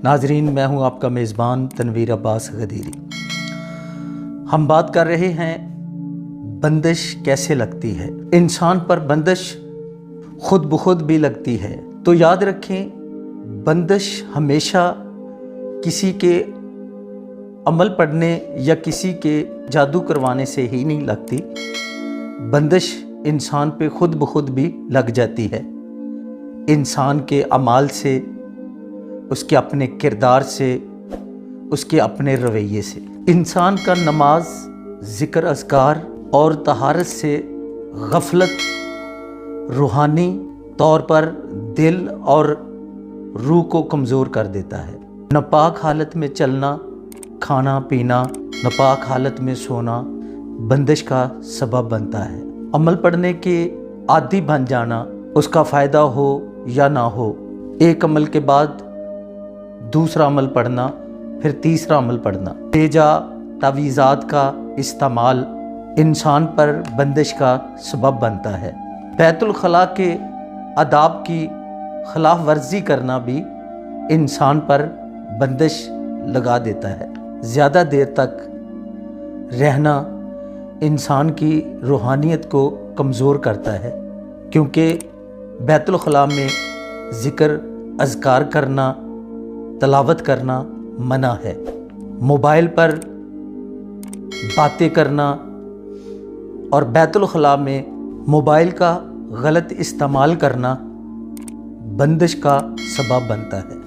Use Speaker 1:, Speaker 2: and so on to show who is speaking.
Speaker 1: ناظرین، میں ہوں آپ کا میزبان تنویر عباس غدیری۔ ہم بات کر رہے ہیں بندش کیسے لگتی ہے۔ انسان پر بندش خود بخود بھی لگتی ہے، تو یاد رکھیں بندش ہمیشہ کسی کے عمل پڑھنے یا کسی کے جادو کروانے سے ہی نہیں لگتی، بندش انسان پہ خود بخود بھی لگ جاتی ہے، انسان کے اعمال سے، اس کے اپنے کردار سے، اس کے اپنے رویے سے۔ انسان کا نماز، ذکر اذکار اور طہارت سے غفلت روحانی طور پر دل اور روح کو کمزور کر دیتا ہے۔ ناپاک حالت میں چلنا، کھانا پینا، ناپاک حالت میں سونا بندش کا سبب بنتا ہے۔ عمل پڑھنے کے عادی بن جانا، اس کا فائدہ ہو یا نہ ہو، ایک عمل کے بعد دوسرا عمل پڑھنا، پھر تیسرا عمل پڑھنا، بے جا تعویذات کا استعمال انسان پر بندش کا سبب بنتا ہے۔ بیت الخلاء کے آداب کی خلاف ورزی کرنا بھی انسان پر بندش لگا دیتا ہے۔ زیادہ دیر تک رہنا انسان کی روحانیت کو کمزور کرتا ہے، کیونکہ بیت الخلاء میں ذکر اذکار کرنا، تلاوت کرنا منع ہے۔ موبائل پر باتیں کرنا اور بیت الخلاء میں موبائل کا غلط استعمال کرنا بندش کا سبب بنتا ہے۔